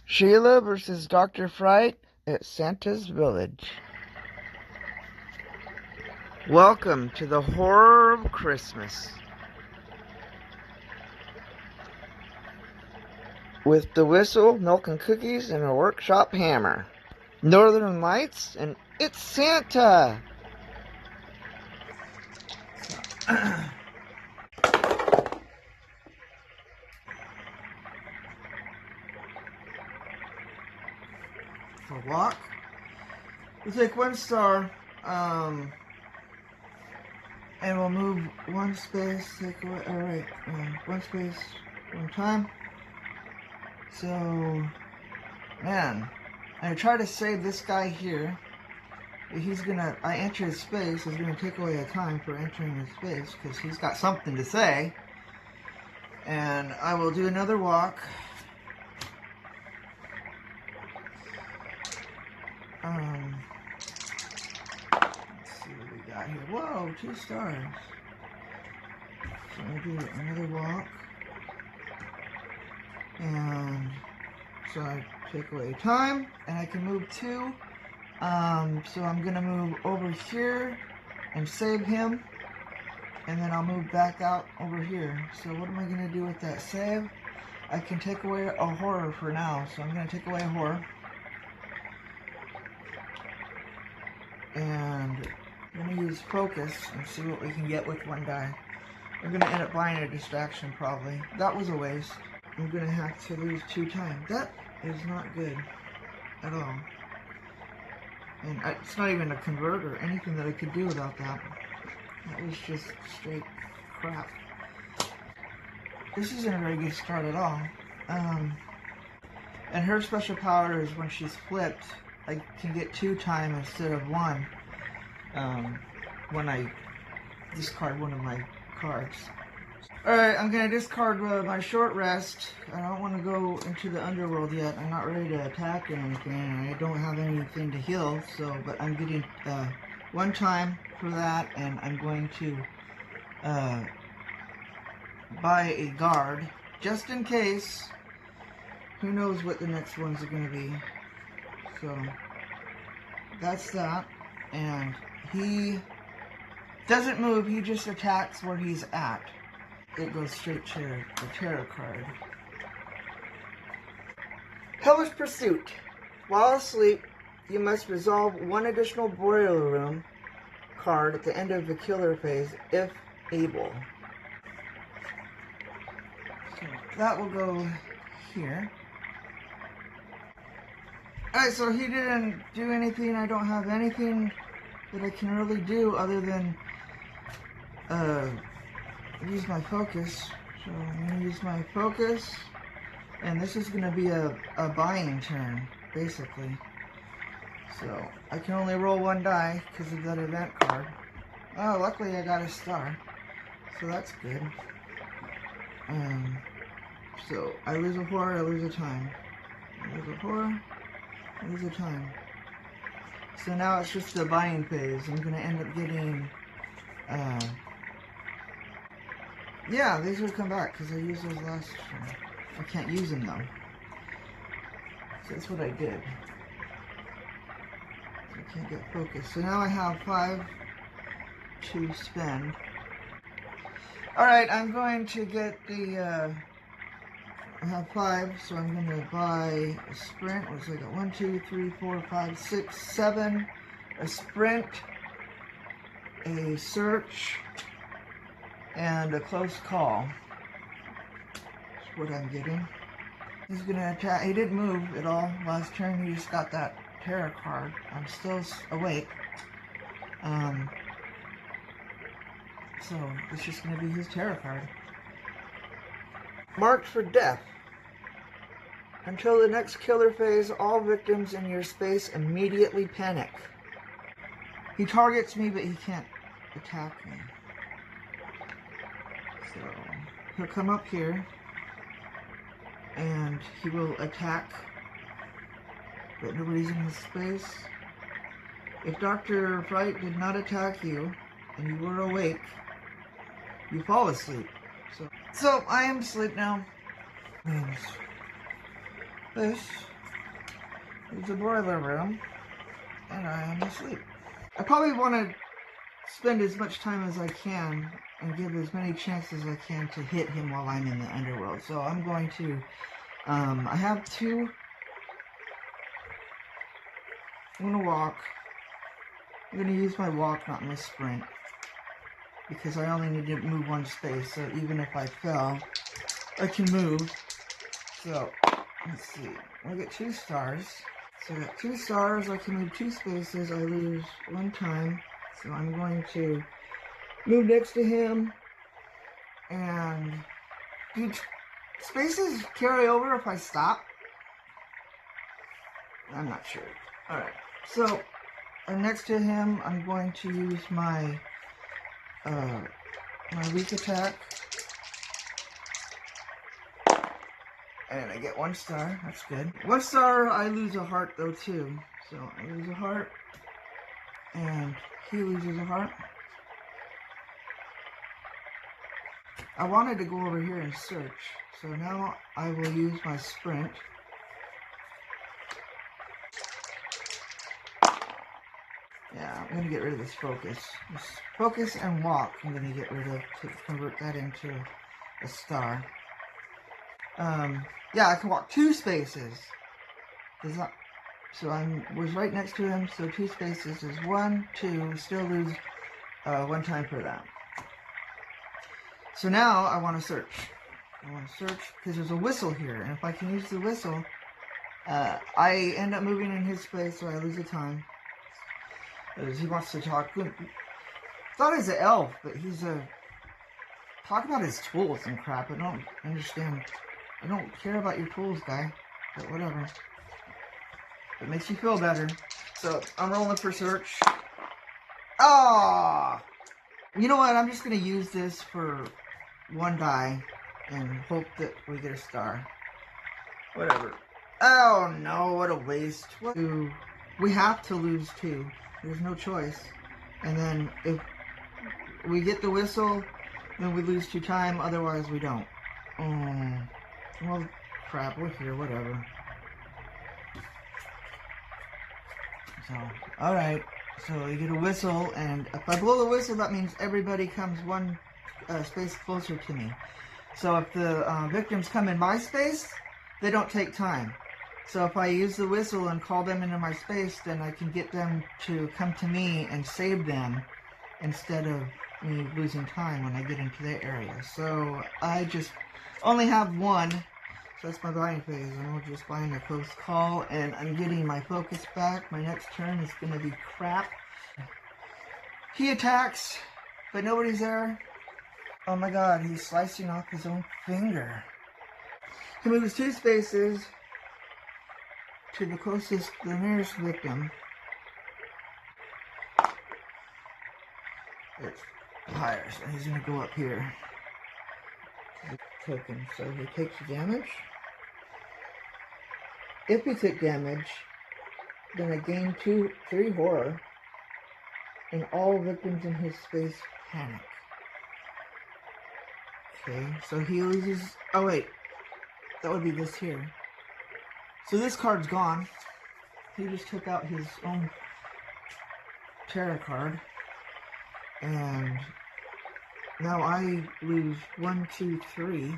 Sheila versus Dr. Fright at Santa's Village. Welcome to the horror of Christmas. With the whistle, milk and cookies, and a workshop hammer. Northern Lights, and it's Santa! For walk. We'll take one star, and we'll move one space, take away, alright, one space, one time. So, man, I try to save this guy here. He's gonna, I enter his space, he's gonna take away a time for entering his space, because he's got something to say. And I will do another walk. Let's see what we got here. Whoa, 2 stars. So I'll do another walk. And so I take away time, and I can move 2. So I'm gonna move over here and save him, and then I'll move back out over here. So what am I gonna do with that save? I can take away a horror for now, so I'm gonna take away a horror. And I'm gonna use focus and see what we can get with one die. I'm gonna end up buying a distraction probably. That was a waste. I'm gonna have to lose 2 time. That is not good at all. And it's not even a convert or anything that I could do about that. That was just straight crap. This isn't a very good start at all. And her special power is when she's flipped, I can get 2 time instead of 1 when I discard one of my cards. Alright, I'm going to discard my short rest. I don't want to go into the underworld yet. I'm not ready to attack or anything. I don't have anything to heal, but I'm getting 1 time for that, and I'm going to buy a guard just in case. Who knows what the next ones are going to be. So that's that. And he doesn't move, he just attacks where he's at. It goes straight to the tarot card. Hellish Pursuit. While asleep, you must resolve 1 additional boiler room card at the end of the killer phase, if able. So that will go here. Alright, so he didn't do anything. I don't have anything that I can really do other than use my focus. So I'm going to use my focus, and this is going to be a buying turn, basically. So I can only roll 1 die because of that event card. Oh, luckily I got a star, so that's good. So I lose a horror, I lose a time. I lose a horror, I lose a time. So now it's just the buying phase. I'm going to end up getting yeah, these will come back because I used those last turn. I can't use them though. So that's what I did. So I can't get focused. So now I have 5 to spend. Alright, I'm going to get the, I have 5, so I'm going to buy a sprint. What's I got? 1, 2, 3, 4, 5, 6, 7. A sprint. A search. And a close call. That's what I'm getting. He's gonna attack. He didn't move at all last turn. He just got that tarot card. I'm still awake. So it's just gonna be his tarot card. Marked for death. Until the next killer phase, all victims in your space immediately panic. He targets me, but he can't attack me. So he'll come up here and he will attack, but nobody's in his space. If Dr. Fright did not attack you and you were awake, you fall asleep. So I am asleep now. Means this There's a boiler room, and I am asleep. I probably want to spend as much time as I can and give as many chances as I can to hit him while I'm in the underworld. So I'm going to, I have two. I'm going to walk. I'm going to use my walk, not my sprint, because I only need to move one space, so even if I fell, I can move. So, let's see. I get 2 stars. So I got 2 stars, I can move 2 spaces, I lose 1 time. So I'm going to move next to him, and do spaces carry over if I stop? I'm not sure. Alright, so I'm next to him, I'm going to use my my weak attack. And I get 1 star, that's good. 1 star, I lose a heart though too. So I lose a heart, and he loses a heart. I wanted to go over here and search, so now I will use my sprint. Yeah, I'm gonna get rid of this focus. This focus and walk I'm gonna get rid of to convert that into a star. Yeah, I can walk 2 spaces. So I was right next to him, so 2 spaces is 1, 2, still lose 1 time for that. So now I want to search. I want to search because there's a whistle here, and if I can use the whistle, I end up moving in his space, so I lose a time. Because he wants to talk. Thought he's an elf, but he's a... Talk about his tools and crap. I don't understand. I don't care about your tools, guy. But whatever. It makes you feel better. So, I'm rolling for search. Ah! You know what? I'm just going to use this for 1 die and hope that we get a star. Whatever. Oh no, what a waste. We have to lose 2. There's no choice. And then if we get the whistle, then we lose 2 time, otherwise we don't. Well, crap, we're here, whatever. So, alright. So you get a whistle, and if I blow the whistle, that means everybody comes 1 space closer to me. So if the victims come in my space, they don't take time. So if I use the whistle and call them into my space, then I can get them to come to me and save them instead of me losing time when I get into their area. So I just only have 1. So that's my buying phase. I'm just buying a close call, and I'm getting my focus back. My next turn is going to be crap. He attacks, but nobody's there. Oh my god, he's slicing off his own finger. He moves 2 spaces to the nearest victim. It's higher, so he's going to go up here. Token, so he takes damage. If he took damage, then I gain 3 horror, and all victims in his space panic. Okay, so he loses... Oh wait, that would be this here. So this card's gone. He just took out his own tarot card, and now I lose 1, 2, 3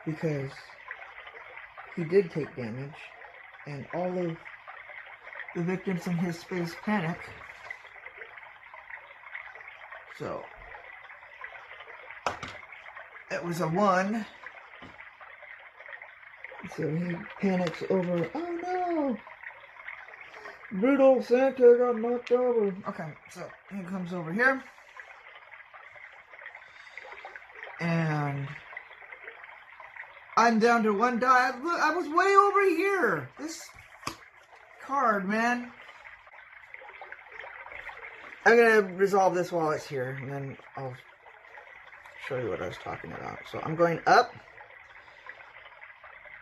because he did take damage, and all of the victims in his space panic. So it was a 1. So he panics over, oh no! Brutal Santa got knocked over. Okay, so he comes over here. And I'm down to 1 die. Look, I was way over here. This card, man. I'm going to resolve this while it's here, and then I'll show you what I was talking about. So I'm going up.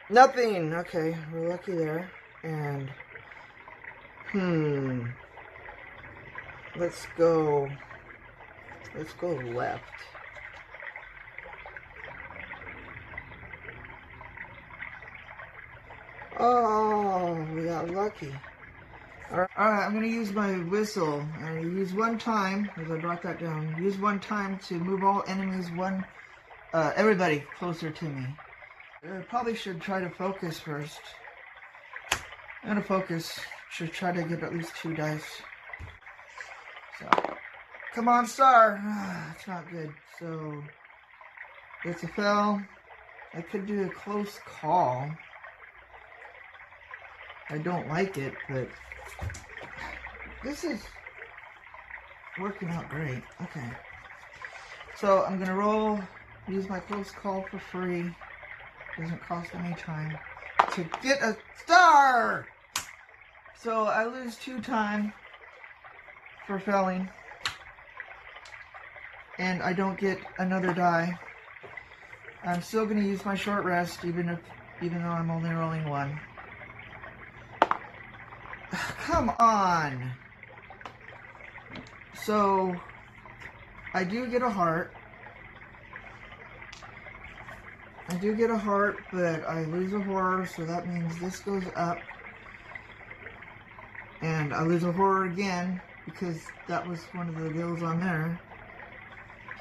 Nothing. Okay, we're lucky there. And, let's go left. Oh, we got lucky. Alright, I'm going to use my whistle. I use one time, as I brought that down, use one time to move all enemies everybody closer to me. I probably should try to focus first. I'm going to focus. Should try to get at least 2 dice. So, come on, star. It's not good. So, it's a fail. I could do a close call. I don't like it, but this is working out great. Okay. So I'm going to roll, use my close call for free. Doesn't cost any time to get a star. So I lose 2 time for failing. And I don't get another die. I'm still going to use my short rest even though I'm only rolling 1. Come on! So, I do get a heart. I do get a heart, but I lose a horror, so that means this goes up. And I lose a horror again, because that was one of the deals on there.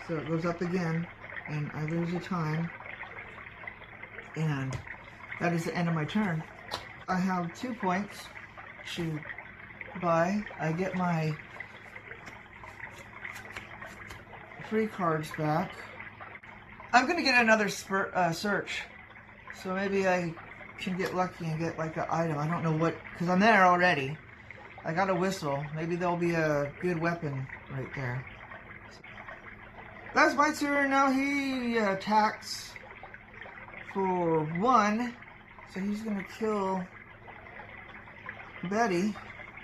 So it goes up again, and I lose a time. And that is the end of my turn. I have 2 points to buy. I get my free cards back. I'm gonna get another search, so maybe I can get lucky and get like an item. I don't know what, because I'm there already. I got a whistle. Maybe there'll be a good weapon right there. That's my turn. Now he attacks for 1, so he's gonna kill Betty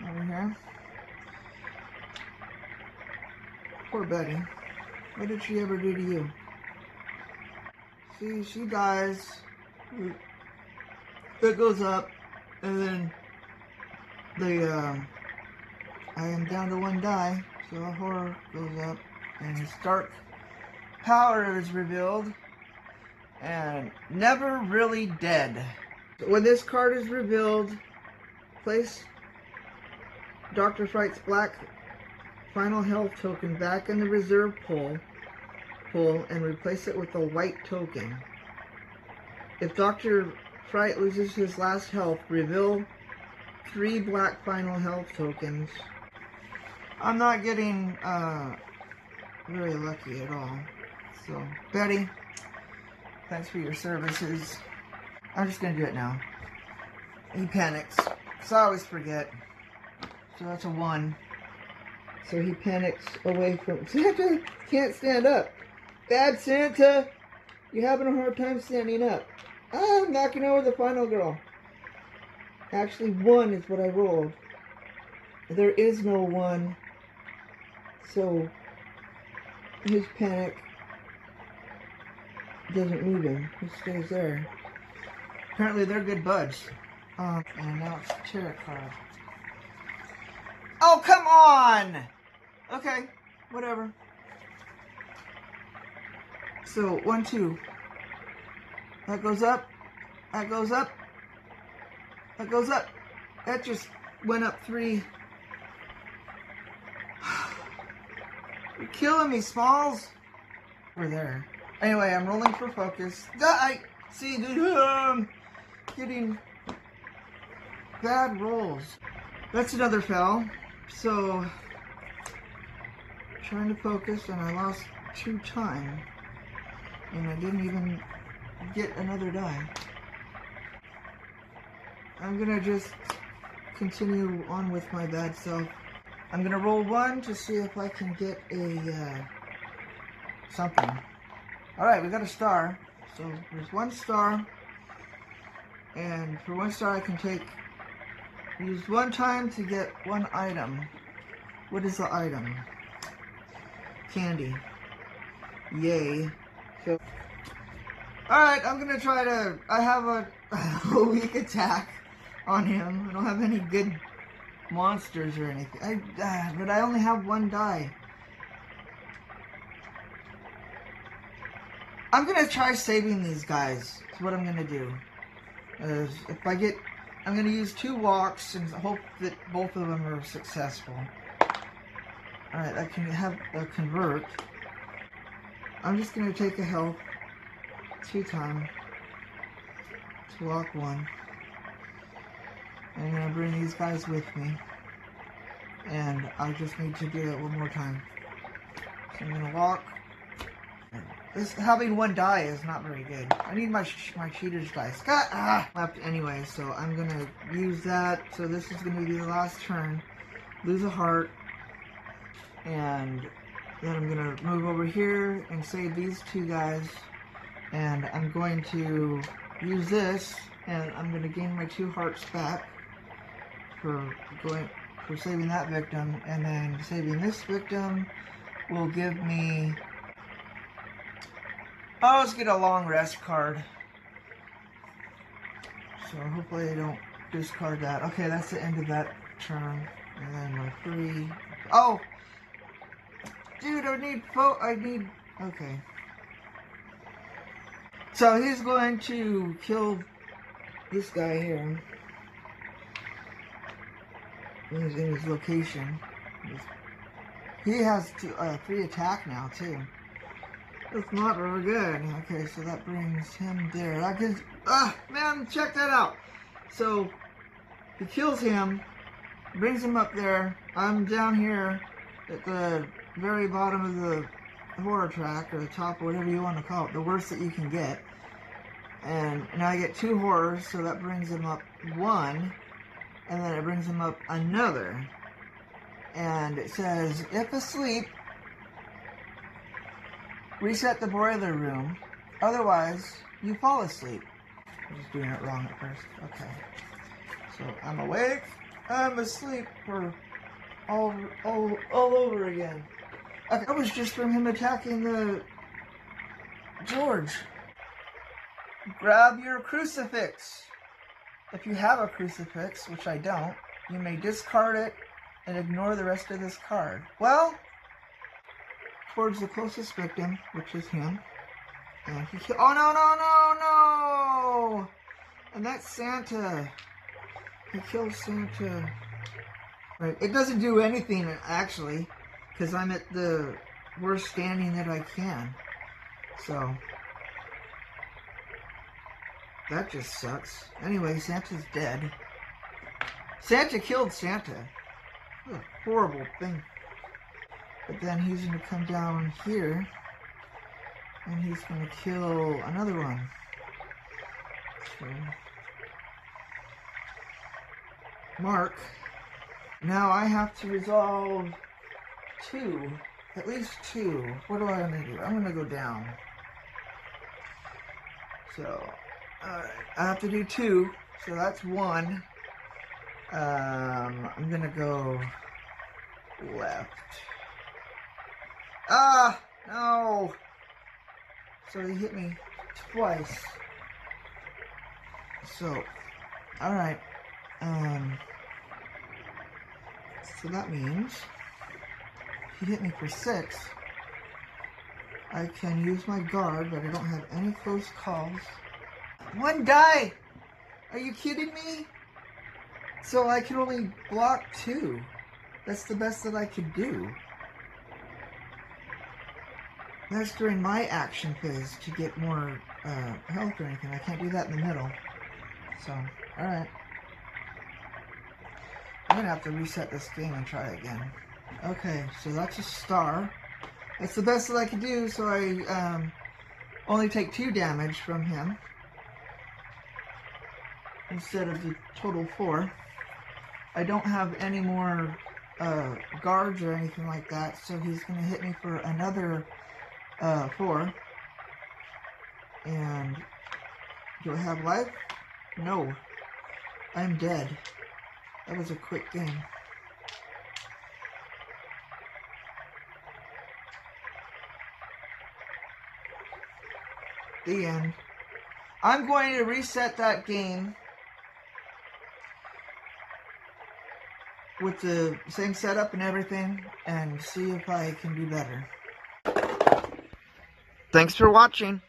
over here. Poor Betty. What did she ever do to you? See, she dies. It goes up, and then I am down to 1 die, so a horror goes up, and his dark power is revealed, and never really dead. When this card is revealed, place Dr. Fright's black final health token back in the reserve pool and replace it with a white token. If Dr. Fright loses his last health, reveal 3 black final health tokens. I'm not getting very lucky at all. So, Betty, thanks for your services. I'm just going to do it now. He panics. So I always forget. So that's a 1. So he panics away from... Santa can't stand up. Bad Santa! You're having a hard time standing up. I'm knocking over the final girl. Actually, 1 is what I rolled. There is no 1. So his panic doesn't move him. He stays there. Apparently they're good buds. And now it's a tarot card. Oh, come on! Okay, whatever. So, 1, 2. That goes up. That goes up. That goes up. That just went up 3. You're killing me, Smalls. Over there. Anyway, I'm rolling for focus. I see, dude. Getting bad rolls. That's another fail. So, trying to focus, and I lost 2 time. And I didn't even get another die. I'm gonna just continue on with my bad self. I'm gonna roll 1 to see if I can get a something. Alright, we got a star. So there's 1 star. And for 1 star I can use 1 time to get 1 item. What is the item? Candy. Yay. So, alright, I'm gonna try to... I have a weak attack on him. I don't have any good monsters or anything. But I only have 1 die. I'm gonna try saving these guys. That's what I'm gonna do. If I get I'm going to use 2 walks and hope that both of them are successful. Alright, I can have a convert. I'm just going to take a health 2 times to walk 1. And I'm going to bring these guys with me. And I just need to do it one more time. So I'm going to walk. This, having 1 die is not very good. I need my cheater's dice. Left anyway, so I'm going to use that. So this is going to be the last turn. Lose a heart. And then I'm going to move over here and save these 2 guys. And I'm going to use this. And I'm going to gain my 2 hearts back for saving that victim. And then saving this victim will give me... Oh, let's get a long rest card. So hopefully I don't discard that. Okay, that's the end of that turn. And then my 3. Oh! Dude, I need... Okay. So he's going to kill this guy here. He's in his location. He has 3 attack now, too. That's not very good. Okay, so that brings him there. That gives... man, check that out. So, he kills him, brings him up there. I'm down here at the very bottom of the horror track, or the top, or whatever you want to call it. The worst that you can get. And now I get 2 horrors, so that brings him up 1. And then it brings him up another. And it says, if asleep... reset the boiler room. Otherwise, you fall asleep. I'm just doing it wrong at first. Okay. So I'm awake. I'm asleep for all over again. Okay. That was just from him attacking the George. Grab your crucifix. If you have a crucifix, which I don't, you may discard it and ignore the rest of this card. Well, towards the closest victim, which is him. And he killed... Oh, no! And that's Santa. He killed Santa. Right. It doesn't do anything, actually, because I'm at the worst standing that I can. So, that just sucks. Anyway, Santa's dead. Santa killed Santa. What a horrible thing. But then he's going to come down here, and he's going to kill another one. Okay. Mark. Now I have to resolve 2. At least 2. What do I want to do? I'm going to go down. So, alright. I have to do 2. So that's 1. I'm going to go left. Ah! No! So he hit me twice. So, alright. So that means he hit me for 6. I can use my guard, but I don't have any close calls. 1 die! Are you kidding me? So I can only block 2. That's the best that I could do. That's during my action phase to get more health or anything. I can't do that in the middle. So, alright. I'm going to have to reset this game and try again. Okay, so that's a star. That's the best that I can do, so I only take 2 damage from him. Instead of the total 4. I don't have any more guards or anything like that, so he's going to hit me for another 4. And do I have life? No. I'm dead. That was a quick game. The end. I'm going to reset that game with the same setup and everything and see if I can do better. Thanks for watching.